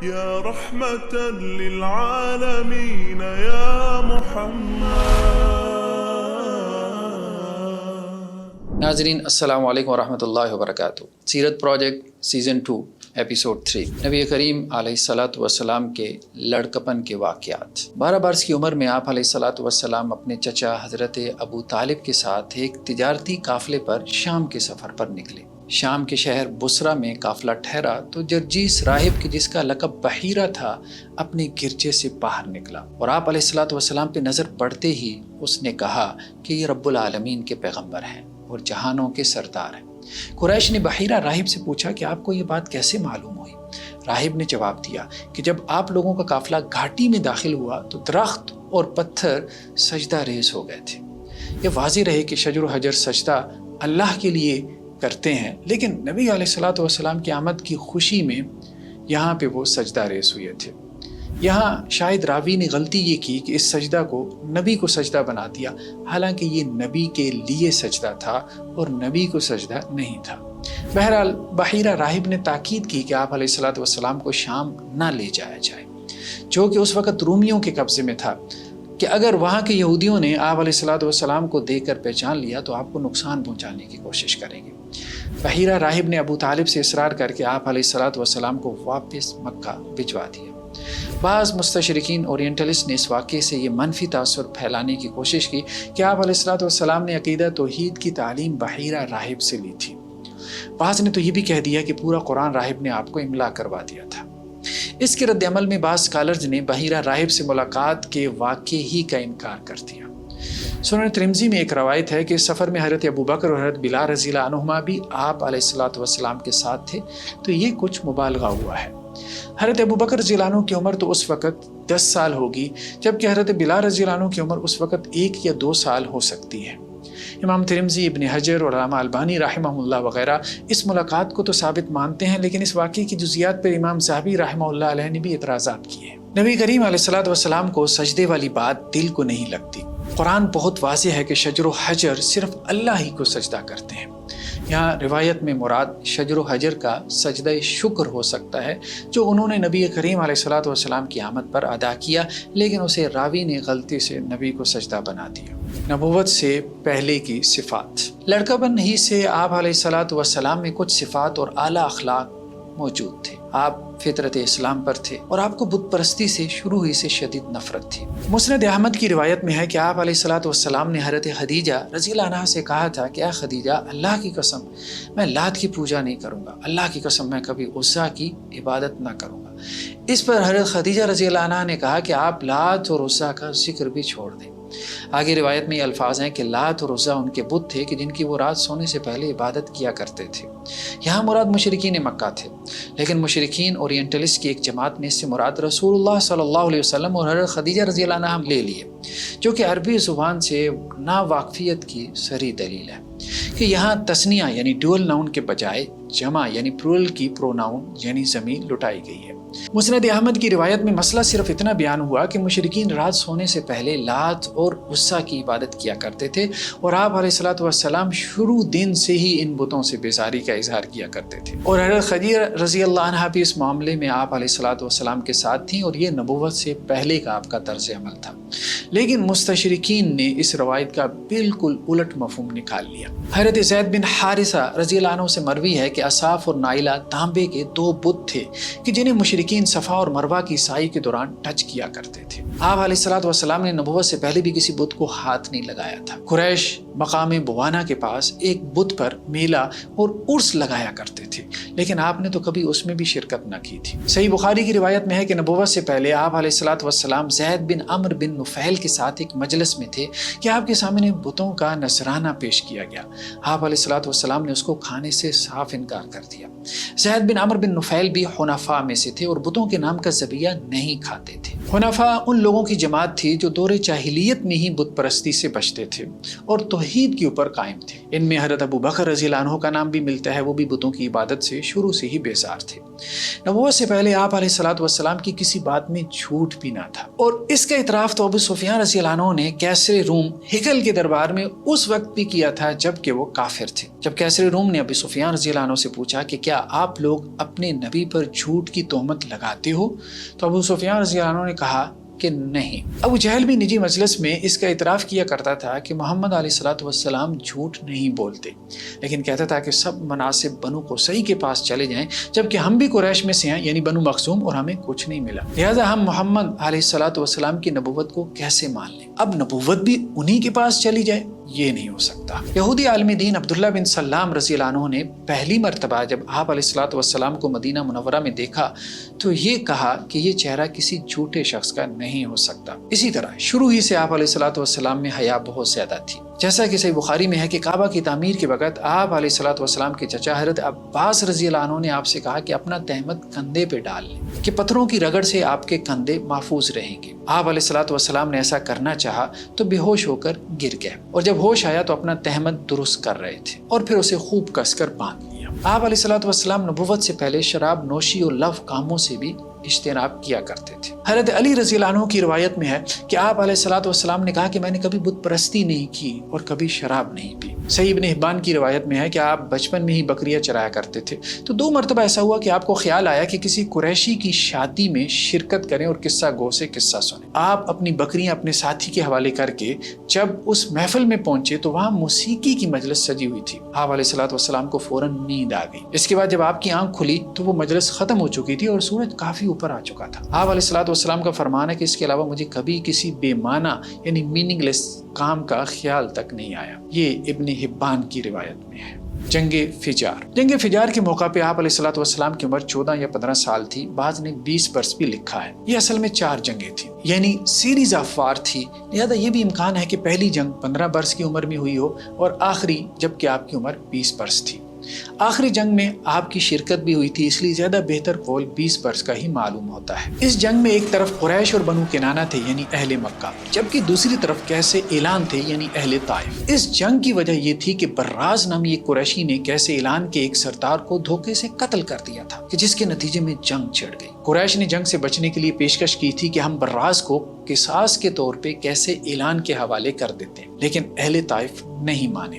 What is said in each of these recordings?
يا رحمة للعالمين يا محمد۔ ناظرین السلام علیکم ورحمۃ اللہ وبرکاتہ۔ سیرت پروجیکٹ سیزن 2 ایپیسوڈ 3، نبی کریم علیہ الصلاۃ والسلام کے لڑکپن کے واقعات۔ 12 برس کی عمر میں آپ علیہ الصلاۃ والسلام اپنے چچا حضرت ابو طالب کے ساتھ ایک تجارتی قافلے پر شام کے سفر پر نکلے۔ شام کے شہر بصرہ میں قافلہ ٹھہرا تو جرجیس راہب کی جس کا لقب بحیرہ تھا اپنے گرجے سے باہر نکلا اور آپ علیہ الصلاۃ والسلام پہ نظر پڑتے ہی اس نے کہا کہ یہ رب العالمین کے پیغمبر ہیں اور جہانوں کے سردار ہیں۔ قریش نے بحیرہ راہب سے پوچھا کہ آپ کو یہ بات کیسے معلوم ہوئی؟ راہب نے جواب دیا کہ جب آپ لوگوں کا قافلہ گھاٹی میں داخل ہوا تو درخت اور پتھر سجدہ ریز ہو گئے تھے۔ یہ واضح رہے کہ شجر و حجر سجدہ اللہ کے لیے کرتے ہیں، لیکن نبی علیہ الصلاۃ والسلام کی آمد کی خوشی میں یہاں پہ وہ سجدہ ریز ہوئے تھے۔ یہاں شاید راوی نے غلطی یہ کی کہ اس سجدہ کو نبی کو سجدہ بنا دیا، حالانکہ یہ نبی کے لیے سجدہ تھا اور نبی کو سجدہ نہیں تھا۔ بہرحال بحیرہ راہب نے تاکید کی کہ آپ علیہ الصلاۃ والسلام کو شام نہ لے جایا جائے، جو کہ اس وقت رومیوں کے قبضے میں تھا، کہ اگر وہاں کے یہودیوں نے آپ علیہ الصلاۃ والسلام کو دیکھ کر پہچان لیا تو آپ کو نقصان پہنچانے کی کوشش کریں گے۔ بحیرہ راہب نے ابو طالب سے اصرار کر کے آپ علیہ الصلاۃ والسلام کو واپس مکہ بھجوا دیا۔ بعض مستشرقین اورینٹلسٹ نے اس واقعے سے یہ منفی تاثر پھیلانے کی کوشش کی کہ آپ علیہ الصلاۃ والسلام نے عقیدہ توحید کی تعلیم بحیرہ راہب سے لی تھی۔ بعض نے تو یہ بھی کہہ دیا کہ پورا قرآن راہب نے آپ کو املا کروا دیا تھا۔ اس کے رد عمل میں بعض اسکالرز نے بحیرہ راہب سے ملاقات کے واقعے ہی کا انکار کر دیا۔ سنن ترمذی میں ایک روایت ہے کہ اس سفر میں حضرت ابوبکر اور حضرت بلال رضی اللہ عنہما بھی آپ علیہ الصلاۃ والسلام کے ساتھ تھے، تو یہ کچھ مبالغہ ہوا ہے۔ حضرت ابوبکر رضی اللہ عنہ کی عمر تو اس وقت 10 سال ہوگی، جبکہ حضرت بلال رضی اللہ عنہ کی عمر اس وقت 1 یا 2 سال ہو سکتی ہے۔ امام ترمذی، ابن حجر اور علامہ البانی رحمہ اللہ وغیرہ اس ملاقات کو تو ثابت مانتے ہیں، لیکن اس واقعے کی جزیات پر امام ذہبی رحمہ اللہ علیہ نے بھی اعتراضات کیے ہیں۔ نبی کریم علیہ الصلاۃ والسلام کو سجدے والی بات دل کو نہیں لگتی۔ قرآن بہت واضح ہے کہ شجر و حجر صرف اللہ ہی کو سجدہ کرتے ہیں۔ یہاں روایت میں مراد شجر و حجر کا سجدہ شکر ہو سکتا ہے جو انہوں نے نبی کریم علیہ الصلاۃ والسلام کی آمد پر ادا کیا، لیکن اسے راوی نے غلطی سے نبی کو سجدہ بنا دیا۔ نبوت سے پہلے کی صفات۔ لڑکپن ہی سے آپ علیہ الصلاۃ والسلام میں کچھ صفات اور اعلیٰ اخلاق موجود تھے۔ آپ فطرت اسلام پر تھے اور آپ کو بت پرستی سے شروع ہی سے شدید نفرت تھی۔ مسند احمد کی روایت میں ہے کہ آپ علیہ الصلاۃ والسلام نے حضرت خدیجہ رضی اللہ عنہا سے کہا تھا کہ اے خدیجہ، اللہ کی قسم میں لات کی پوجا نہیں کروں گا، اللہ کی قسم میں کبھی عزا کی عبادت نہ کروں گا۔ اس پر حضرت خدیجہ رضی اللہ عنہا نے کہا کہ آپ لات اور عزا کا ذکر بھی چھوڑ دیں۔ آگے روایت میں یہ الفاظ ہیں کہ لات اور عزا ان کے بت تھے کہ جن کی وہ رات سونے سے پہلے عبادت کیا کرتے تھے۔ یہاں مراد مشرکین مکہ تھے، لیکن مشرکین اورینٹلسٹ کی ایک جماعت نے اس سے مراد رسول اللہ صلی اللہ علیہ وسلم اور حضرت خدیجہ رضی اللہ عنہا لے لیے، جو کہ عربی زبان سے ناواقفیت کی صریح دلیل ہے کہ یہاں تثنیہ یعنی ڈوئل ناؤن کے بجائے جمع یعنی پلورل کی پروناؤن یعنی زمین لٹائی گئی ہے۔ مسند احمد کی روایت میں مسئلہ صرف اتنا بیان ہوا کہ مشرکین رات سونے سے پہلے لات اور عزا کی عبادت کیا کرتے تھے اور آپ علیہ الصلاۃ والسلام شروع دن سے ہی ان بتوں سے بیزاری کا اظہار کیا کرتے تھے، اور حضرت خدیجہ رضی اللہ عنہا بھی اس معاملے میں آپ علیہ الصلاۃ والسلام کے ساتھ تھیں، اور یہ نبوت سے پہلے کا آپ کا طرز عمل تھا۔ لیکن مستشرقین نے اس روایت کا بالکل الٹ مفہوم نکال لیا۔ حضرت زید بن حارثہ رضی اللہ عنہ سے مروی ہے کہ اصاف اور نائلہ تانبے کے 2 بت تھے کہ جنہیں مشرکین صفا اور مروہ کی سائی کے دوران ٹچ کیا کرتے تھے۔ آپ علیہ الصلاۃ والسلام نے نبوت سے پہلے بھی کسی بت کو ہاتھ نہیں لگایا تھا۔ قریش مقام بوانا کے پاس ایک بت پر میلہ اور عرس لگایا کرتے تھے، لیکن آپ نے تو کبھی اس میں بھی شرکت نہ کی تھی۔ صحیح بخاری کی روایت میں ہے کہ نبوت سے پہلے آپ علیہ الصلاۃ والسلام زید بن عمرو بن نفیل کے ساتھ ایک مجلس میں تھے کہ آپ کے سامنے بتوں کا نذرانہ پیش کیا گیا۔ آپ علیہ الصلاۃ والسلام نے اس کو کھانے سے صاف انکار کر دیا۔ زید بن عمرو بن نفیل بھی حنفاء میں سے تھے اور بتوں کے نام کا ذبیحہ نہیں کھاتے تھے۔ حنفا ان لوگوں کی جماعت تھی جو دور جاہلیت میں ہی بت پرستی سے بچتے تھے اور توحید کے اوپر قائم تھے۔ ان میں حضرت ابو بکر رضی اللہ عنہ کا نام بھی ملتا ہے، وہ بھی بتوں کی عبادت سے شروع سے ہی بیزار تھے۔ نبوت سے پہلے آپ علیہ الصلوۃ والسلام کی کسی بات میں جھوٹ بھی نہ تھا، اور اس کا اعتراف تو ابو سفیان رضی اللہ عنہ نے کیسر روم ہکل کے دربار میں اس وقت بھی کیا تھا جب کہ وہ کافر تھے۔ جب کیسر روم نے ابو سفیان رضی اللہ عنہ سے پوچھا کہ کیا آپ لوگ اپنے نبی پر جھوٹ کی تہمت لگاتے ہو، تو ابو سفیان رضی اللہ عنہ نے کہا کہ نہیں۔ ابو جہل بھی نجی مجلس میں اس کا اعتراف کیا کرتا تھا کہ محمد علیہ الصلوۃ والسلام جھوٹ نہیں بولتے، لیکن کہتا تھا کہ سب مناسب بنو قصی کے پاس چلے جائیں، جبکہ ہم بھی قریش میں سے ہیں، یعنی بنو مخزوم، اور ہمیں کچھ نہیں ملا، لہذا ہم محمد علیہ الصلوۃ والسلام کی نبوت کو کیسے مان لیں؟ اب نبوت بھی انہی کے پاس چلی جائے، یہ نہیں ہو سکتا۔ یہودی عالم دین عبداللہ بن سلام رضی اللہ عنہ نے پہلی مرتبہ جب آپ علیہ الصلوۃ والسلام کو مدینہ منورہ میں دیکھا تو یہ کہا کہ یہ چہرہ کسی جھوٹے شخص کا نہیں ہو سکتا۔ اسی طرح شروع ہی سے آپ علیہ الصلوۃ والسلام میں حیا بہت زیادہ تھی، جیسا کہ صحیح بخاری میں ہے کہ کعبہ کی تعمیر کے وقت آپ علیہ الصلوۃ والسلام کے چچا حضرت عباس رضی اللہ عنہ نے آپ سے کہا کہ اپنا تہمت کندھے پہ ڈال لیں کہ پتھروں کی رگڑ سے آپ کے کندھے محفوظ رہیں گے۔ آپ علیہ الصلوۃ والسلام نے ایسا کرنا چاہا تو بے ہوش ہو کر گر گئے، اور جب ہوش آیا تو اپنا تہمت درست کر رہے تھے اور پھر اسے خوب کس کر باندھ لیا۔ آپ علیہ الصلوۃ والسلام نبوت سے پہلے شراب نوشی اور لو کاموں سے بھی اجتناب کیا کرتے تھے۔ حضرت علی رضی اللہ عنہ کی روایت میں ہے کہ آپ علیہ الصلوۃ والسلام نے کہا کہ میں نے کبھی بت پرستی نہیں کی اور کبھی شراب نہیں پی۔ صحیح ابن حبان کی روایت میں ہے کہ آپ بچپن میں ہی بکریاں چرایا کرتے تھے، تو 2 مرتبہ ایسا ہوا کہ آپ کو خیال آیا کہ کسی قریشی کی شادی میں شرکت کریں اور قصہ گو سے قصہ سنیں۔ آپ اپنی بکریاں اپنے ساتھی کے حوالے کر کے جب اس محفل میں پہنچے تو وہاں موسیقی کی مجلس سجی ہوئی تھی۔ آپ علیہ الصلوۃ والسلام کو فوراً نیند آ گئی۔ اس کے بعد جب آپ کی آنکھ کھلی تو وہ مجلس ختم ہو چکی تھی اور سورج کافی اوپر آ چکا تھا۔ آپ علیہ الصلوۃ والسلام کا فرمان ہے کہ اس کے علاوہ مجھے کبھی کسی بے معنی یعنی میننگ لیس کام کا خیال تک نہیں آیا۔ یہ ابن حبان کی روایت میں ہے۔ جنگ فجار کے موقع پہ آپ علیہ الصلوۃ والسلام کی عمر 14 یا 15 سال تھی، بعض نے 20 برس بھی لکھا ہے۔ یہ اصل میں 4 جنگیں تھیں، یعنی سیریز آف وار تھی، لہذا یہ بھی امکان ہے کہ پہلی جنگ 15 برس کی عمر میں ہوئی ہو اور آخری جب کہ آپ کی عمر 20 برس تھی۔ آخری جنگ میں آپ کی شرکت بھی ہوئی تھی، اس لیے زیادہ بہتر قول 20 برس کا ہی معلوم ہوتا ہے۔ اس جنگ میں ایک طرف قریش اور بنو کنانہ تھے یعنی اہل مکہ، جبکہ دوسری طرف کیسے اعلان تھے یعنی اہل طائف۔ اس جنگ کی وجہ یہ تھی کہ براز نامی ایک قریشی نے کیسے اعلان کے ایک سردار کو دھوکے سے قتل کر دیا تھا، کہ جس کے نتیجے میں جنگ چھڑ گئی۔ قریش نے جنگ سے بچنے کے لیے پیشکش کی تھی کہ ہم براز کو قصاص کے طور پہ کیسے اعلان کے حوالے کر دیتے ہیں، لیکن اہل طائف نہیں مانے۔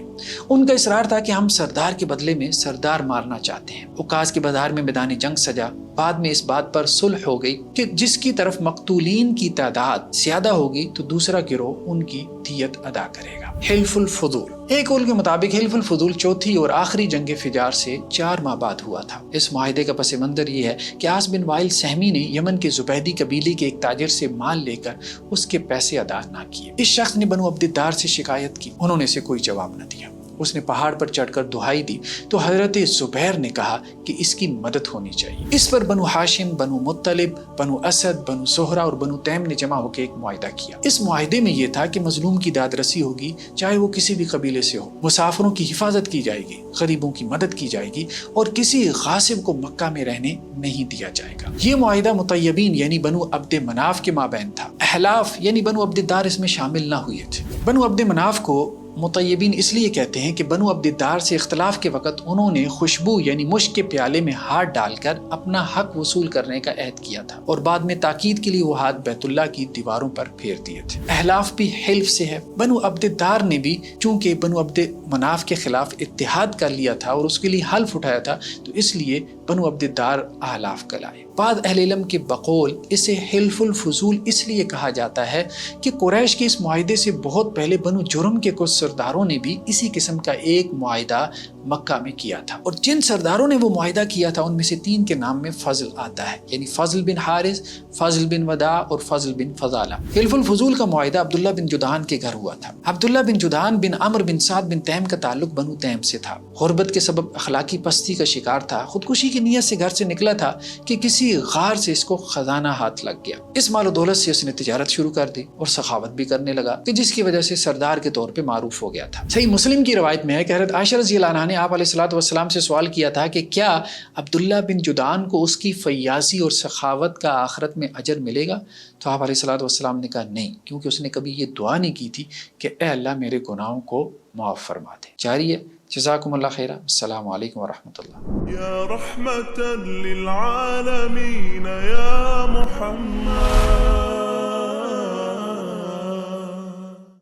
ان کا اصرار تھا کہ ہم سردار کے بدلے میں سردار مارنا چاہتے ہیں۔ اوکاز کے بازار میں میدان جنگ سجا۔ بعد میں اس بات پر صلح ہو گئی کہ جس کی طرف مقتولین کی تعداد زیادہ ہوگی تو دوسرا گروہ ان کی دیت ادا کرے گا۔ حلف الفضول، ایک قول کے مطابق حلف الفضول چوتھی اور آخری جنگ فجار سے 4 ماہ بعد ہوا تھا۔ اس معاہدے کا پس منظر یہ ہے کہ عاص بن وائل سہمی نے یمن کے زبیدی قبیلے کے ایک تاجر سے مال لے کر اس کے پیسے ادا نہ کیے۔ اس شخص نے بنو عبد الدار سے شکایت کی، انہوں نے اسے کوئی جواب نہ دیا۔ اس نے پہاڑ پر چڑھ کر دہائی دی تو حضرت زبیر نے کہا کہ اس کی مدد ہونی چاہیے۔ اس پر بنو ہاشم، بنو مطلب، بنو اسد، بنو زہرہ اور بنو تیم نے جمع ہو کے ایک معاہدہ کیا۔ اس معاہدے میں یہ تھا کہ مظلوم کی داد رسی ہوگی، چاہے وہ کسی بھی قبیلے سے ہو، مسافروں کی حفاظت کی جائے گی، غریبوں کی مدد کی جائے گی، اور کسی غاصب کو مکہ میں رہنے نہیں دیا جائے گا۔ یہ معاہدہ مطیبین یعنی بنو عبد مناف کے مابین تھا۔ احلاف یعنی بنو عبد الدار اس میں شامل نہ ہوئے تھے۔ بنو عبد مناف کو مطیبین اس لیے کہتے ہیں کہ بنو عبد الدار سے اختلاف کے وقت انہوں نے خوشبو یعنی مشک کے پیالے میں ہاتھ ڈال کر اپنا حق وصول کرنے کا عہد کیا تھا، اور بعد میں تاکید کے لیے وہ ہاتھ بیت اللہ کی دیواروں پر پھیر دیے تھے۔ احلاف بھی حلف سے ہے۔ بنو عبد الدار نے بھی چونکہ بنو عبد مناف کے خلاف اتحاد کر لیا تھا اور اس کے لیے حلف اٹھایا تھا، تو اس لیے بنو عبد الدار احلاف کلائے۔ بعض اہل علم کے بقول اسے حلف الفضول اس لیے کہا جاتا ہے کہ قریش کے اس معاہدے سے بہت پہلے بنو جرم کے کچھ سرداروں نے بھی اسی قسم کا ایک معاہدہ مکہ میں کیا تھا، اور جن سرداروں نے وہ معاہدہ کیا تھا ان میں سے 3 کے نام میں فضل آتا ہے، یعنی فضل بن حارث، فضل بن وداع اور فضل بن فضالہ۔ حلف الفضول کا معاہدہ عبداللہ بن جدعان کے گھر ہوا تھا۔ عبداللہ بن جدعان بن عمرو بن سعد بن تیم کا تعلق بنو تیم سے تھا۔ غربت کے سبب اخلاقی پستی کا شکار تھا، خودکشی کی نیت سے گھر سے نکلا تھا کہ کسی غار سے اس کو خزانہ ہاتھ لگ گیا۔ اس مال و دولت سے اس نے تجارت شروع کر دی اور سخاوت بھی کرنے لگا، کہ جس کی وجہ سے سردار کے طور پہ معروف ہو گیا تھا۔ صحیح مسلم کی روایت میں ہے کہ حضرت عائشہ رضی اللہ عنہا نے نے آپ علیہ الصلوۃ والسلام سے سوال کیا تھا کہ کیا عبداللہ بن جدعان کو اس کی فیاضی اور سخاوت کا آخرت میں اجر ملے گا؟ تو آپ علیہ الصلوۃ والسلام نے کہا نہیں، کیونکہ اس نے کبھی یہ دعا نہیں کی تھی کہ اے اللہ میرے گناہوں کو معاف فرما دے۔ جاری ہے۔ جزاکم اللہ خیرہ۔ السلام علیکم ورحمۃ اللہ۔ يا رحمة للعالمين يا محمد